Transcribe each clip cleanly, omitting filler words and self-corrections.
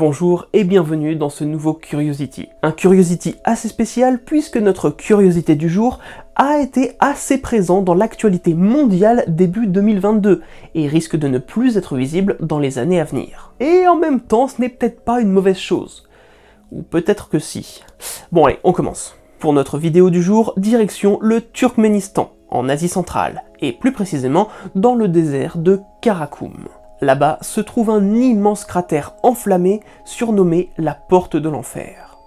Bonjour et bienvenue dans ce nouveau Curiosity. Un Curiosity assez spécial puisque notre curiosité du jour a été assez présent dans l'actualité mondiale début 2022 et risque de ne plus être visible dans les années à venir. Et en même temps, ce n'est peut-être pas une mauvaise chose. Ou peut-être que si. Bon allez, on commence. Pour notre vidéo du jour, direction le Turkménistan, en Asie centrale, et plus précisément dans le désert de Karakoum. Là-bas se trouve un immense cratère enflammé surnommé la Porte de l'Enfer.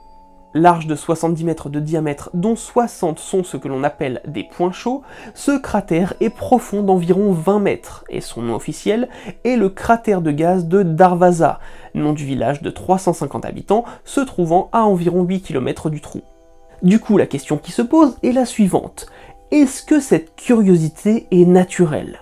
Large de 70 mètres de diamètre, dont 60 sont ce que l'on appelle des points chauds, ce cratère est profond d'environ 20 mètres, et son nom officiel est le cratère de gaz de Darvaza, nom du village de 350 habitants se trouvant à environ 8 km du trou. Du coup, la question qui se pose est la suivante. Est-ce que cette curiosité est naturelle?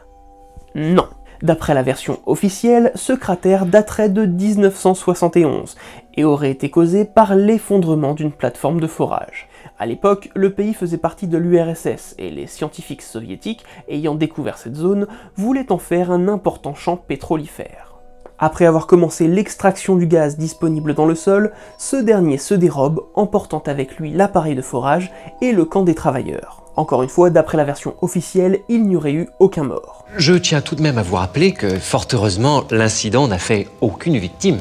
Non. D'après la version officielle, ce cratère daterait de 1971 et aurait été causé par l'effondrement d'une plateforme de forage. À l'époque, le pays faisait partie de l'URSS et les scientifiques soviétiques, ayant découvert cette zone, voulaient en faire un important champ pétrolifère. Après avoir commencé l'extraction du gaz disponible dans le sol, ce dernier se dérobe, emportant avec lui l'appareil de forage et le camp des travailleurs. Encore une fois, d'après la version officielle, il n'y aurait eu aucun mort. Je tiens tout de même à vous rappeler que, fort heureusement, l'incident n'a fait aucune victime.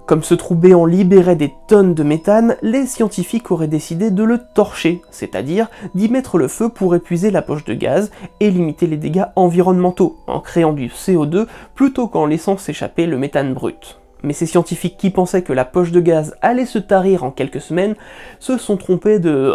Comme ce trou béant libérait des tonnes de méthane, les scientifiques auraient décidé de le torcher, c'est-à-dire d'y mettre le feu pour épuiser la poche de gaz et limiter les dégâts environnementaux, en créant du CO2 plutôt qu'en laissant s'échapper le méthane brut. Mais ces scientifiques qui pensaient que la poche de gaz allait se tarir en quelques semaines se sont trompés de...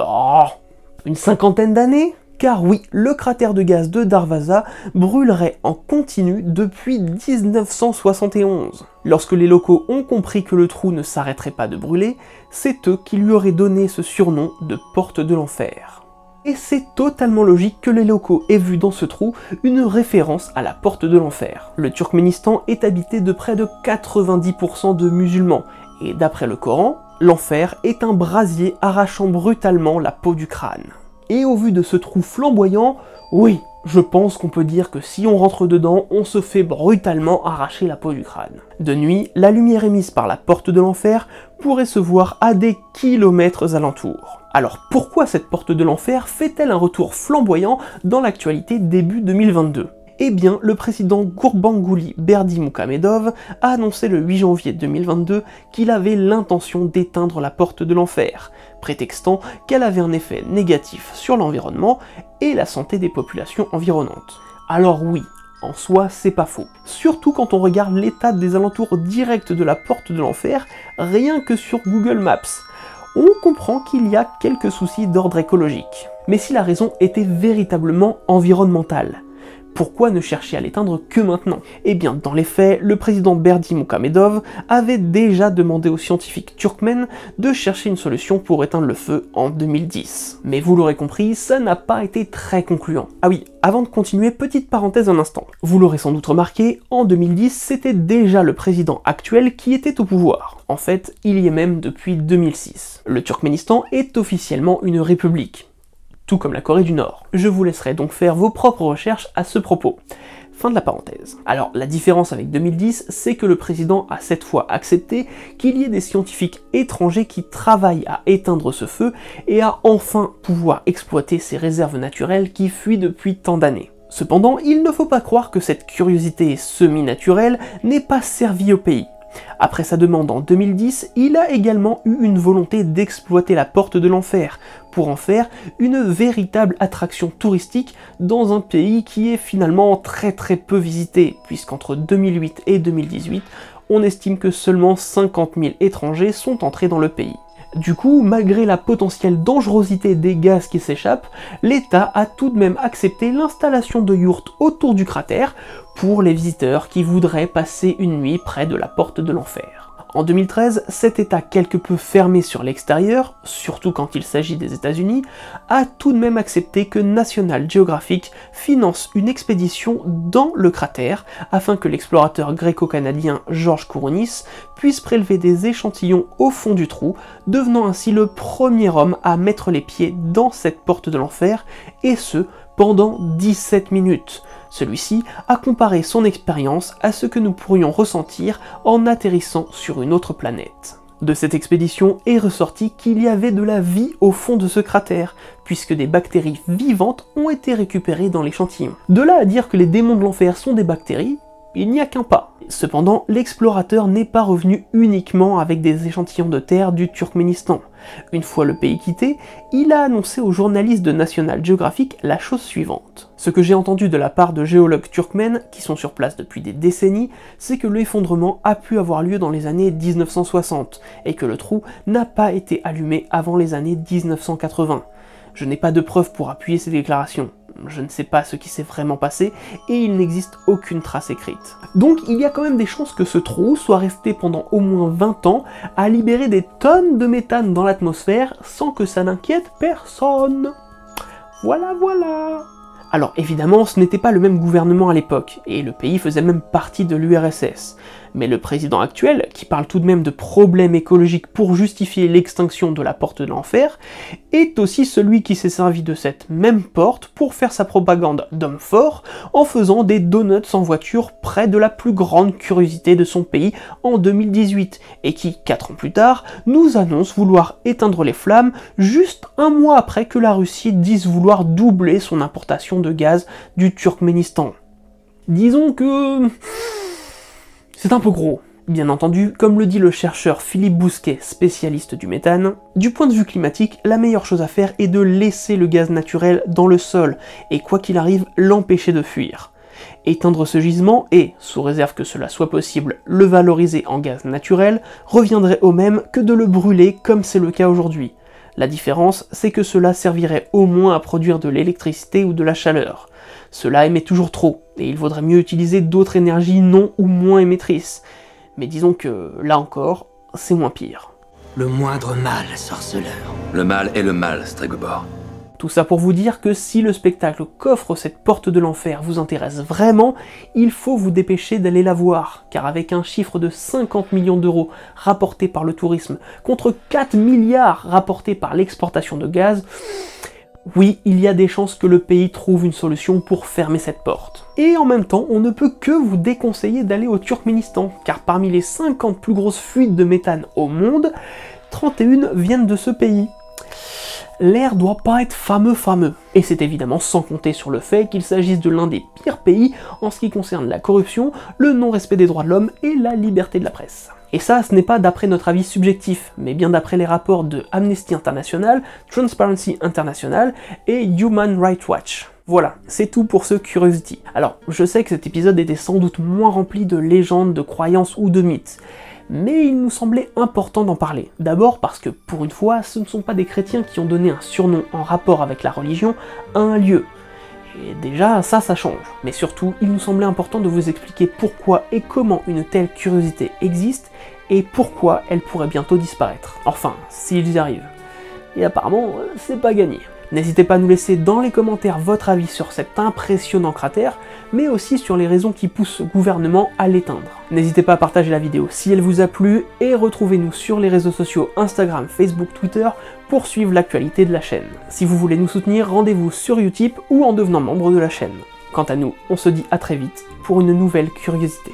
une cinquantaine d'années? Car oui, le cratère de gaz de Darvaza brûlerait en continu depuis 1971. Lorsque les locaux ont compris que le trou ne s'arrêterait pas de brûler, c'est eux qui lui auraient donné ce surnom de Porte de l'Enfer. Et c'est totalement logique que les locaux aient vu dans ce trou une référence à la Porte de l'Enfer. Le Turkménistan est habité de près de 90% de musulmans, et d'après le Coran, l'enfer est un brasier arrachant brutalement la peau du crâne. Et au vu de ce trou flamboyant, oui, je pense qu'on peut dire que si on rentre dedans, on se fait brutalement arracher la peau du crâne. De nuit, la lumière émise par la porte de l'enfer pourrait se voir à des kilomètres alentour. Alors pourquoi cette porte de l'enfer fait-elle un retour flamboyant dans l'actualité début 2022 ? Eh bien, le président Gurbanguly Berdimuhamedov a annoncé le 8 janvier 2022 qu'il avait l'intention d'éteindre la porte de l'enfer, prétextant qu'elle avait un effet négatif sur l'environnement et la santé des populations environnantes. Alors oui, en soi, c'est pas faux. Surtout quand on regarde l'état des alentours directs de la porte de l'enfer, rien que sur Google Maps. On comprend qu'il y a quelques soucis d'ordre écologique. Mais si la raison était véritablement environnementale, pourquoi ne chercher à l'éteindre que maintenant? Eh bien, dans les faits, le président Berdimuhamedov avait déjà demandé aux scientifiques turkmènes de chercher une solution pour éteindre le feu en 2010. Mais vous l'aurez compris, ça n'a pas été très concluant. Ah oui, avant de continuer, petite parenthèse un instant. Vous l'aurez sans doute remarqué, en 2010, c'était déjà le président actuel qui était au pouvoir. En fait, il y est même depuis 2006. Le Turkménistan est officiellement une république, tout comme la Corée du Nord. Je vous laisserai donc faire vos propres recherches à ce propos. Fin de la parenthèse. Alors, la différence avec 2010, c'est que le président a cette fois accepté qu'il y ait des scientifiques étrangers qui travaillent à éteindre ce feu et à enfin pouvoir exploiter ces réserves naturelles qui fuient depuis tant d'années. Cependant, il ne faut pas croire que cette curiosité semi-naturelle n'ait pas servi au pays. Après sa demande en 2010, il a également eu une volonté d'exploiter la porte de l'enfer pour en faire une véritable attraction touristique dans un pays qui est finalement très peu visité, puisqu'entre 2008 et 2018, on estime que seulement 50 000 étrangers sont entrés dans le pays. Du coup, malgré la potentielle dangerosité des gaz qui s'échappent, l'État a tout de même accepté l'installation de yourtes autour du cratère pour les visiteurs qui voudraient passer une nuit près de la porte de l'enfer. En 2013, cet État quelque peu fermé sur l'extérieur, surtout quand il s'agit des États-Unis, a tout de même accepté que National Geographic finance une expédition dans le cratère afin que l'explorateur gréco-canadien George Kourounis puisse prélever des échantillons au fond du trou, devenant ainsi le premier homme à mettre les pieds dans cette porte de l'enfer, et ce, pendant 17 minutes. Celui-ci a comparé son expérience à ce que nous pourrions ressentir en atterrissant sur une autre planète. De cette expédition est ressorti qu'il y avait de la vie au fond de ce cratère, puisque des bactéries vivantes ont été récupérées dans l'échantillon. De là à dire que les démons de l'enfer sont des bactéries, il n'y a qu'un pas. Cependant, l'explorateur n'est pas revenu uniquement avec des échantillons de terre du Turkménistan. Une fois le pays quitté, il a annoncé aux journalistes de National Geographic la chose suivante. Ce que j'ai entendu de la part de géologues turkmènes, qui sont sur place depuis des décennies, c'est que l'effondrement a pu avoir lieu dans les années 1960, et que le trou n'a pas été allumé avant les années 1980. Je n'ai pas de preuves pour appuyer ces déclarations. Je ne sais pas ce qui s'est vraiment passé, et il n'existe aucune trace écrite. Donc il y a quand même des chances que ce trou soit resté pendant au moins 20 ans à libérer des tonnes de méthane dans l'atmosphère sans que ça n'inquiète personne. Voilà. Alors évidemment, ce n'était pas le même gouvernement à l'époque, et le pays faisait même partie de l'URSS. Mais le président actuel, qui parle tout de même de problèmes écologiques pour justifier l'extinction de la porte de l'enfer, est aussi celui qui s'est servi de cette même porte pour faire sa propagande d'homme fort en faisant des donuts en voiture près de la plus grande curiosité de son pays en 2018, et qui, 4 ans plus tard, nous annonce vouloir éteindre les flammes juste un mois après que la Russie dise vouloir doubler son importation de gaz du Turkménistan. Disons que c'est un peu gros. Bien entendu, comme le dit le chercheur Philippe Bousquet, spécialiste du méthane, du point de vue climatique, la meilleure chose à faire est de laisser le gaz naturel dans le sol, et quoi qu'il arrive, l'empêcher de fuir. Éteindre ce gisement et, sous réserve que cela soit possible, le valoriser en gaz naturel, reviendrait au même que de le brûler comme c'est le cas aujourd'hui. La différence, c'est que cela servirait au moins à produire de l'électricité ou de la chaleur. Cela émet toujours trop, et il vaudrait mieux utiliser d'autres énergies non ou moins émettrices. Mais disons que, là encore, c'est moins pire. Le moindre mal, sorceleur. Le mal est le mal, Stregobor. Tout ça pour vous dire que si le spectacle qu'offre cette porte de l'enfer vous intéresse vraiment, il faut vous dépêcher d'aller la voir, car avec un chiffre de 50 millions d'euros rapporté par le tourisme contre 4 milliards rapportés par l'exportation de gaz, oui, il y a des chances que le pays trouve une solution pour fermer cette porte. Et en même temps, on ne peut que vous déconseiller d'aller au Turkménistan, car parmi les 50 plus grosses fuites de méthane au monde, 31 viennent de ce pays. L'air doit pas être fameux. Et c'est évidemment sans compter sur le fait qu'il s'agisse de l'un des pires pays en ce qui concerne la corruption, le non-respect des droits de l'homme et la liberté de la presse. Et ça, ce n'est pas d'après notre avis subjectif, mais bien d'après les rapports de Amnesty International, Transparency International et Human Rights Watch. Voilà, c'est tout pour ce Curiosity. Alors, je sais que cet épisode était sans doute moins rempli de légendes, de croyances ou de mythes, mais il nous semblait important d'en parler. D'abord parce que, pour une fois, ce ne sont pas des chrétiens qui ont donné un surnom en rapport avec la religion à un lieu. Et déjà, ça change. Mais surtout, il nous semblait important de vous expliquer pourquoi et comment une telle curiosité existe, et pourquoi elle pourrait bientôt disparaître. Enfin, s'ils y arrivent. Et apparemment, c'est pas gagné. N'hésitez pas à nous laisser dans les commentaires votre avis sur cet impressionnant cratère, mais aussi sur les raisons qui poussent ce gouvernement à l'éteindre. N'hésitez pas à partager la vidéo si elle vous a plu, et retrouvez-nous sur les réseaux sociaux Instagram, Facebook, Twitter, pour suivre l'actualité de la chaîne. Si vous voulez nous soutenir, rendez-vous sur Utip ou en devenant membre de la chaîne. Quant à nous, on se dit à très vite pour une nouvelle curiosité.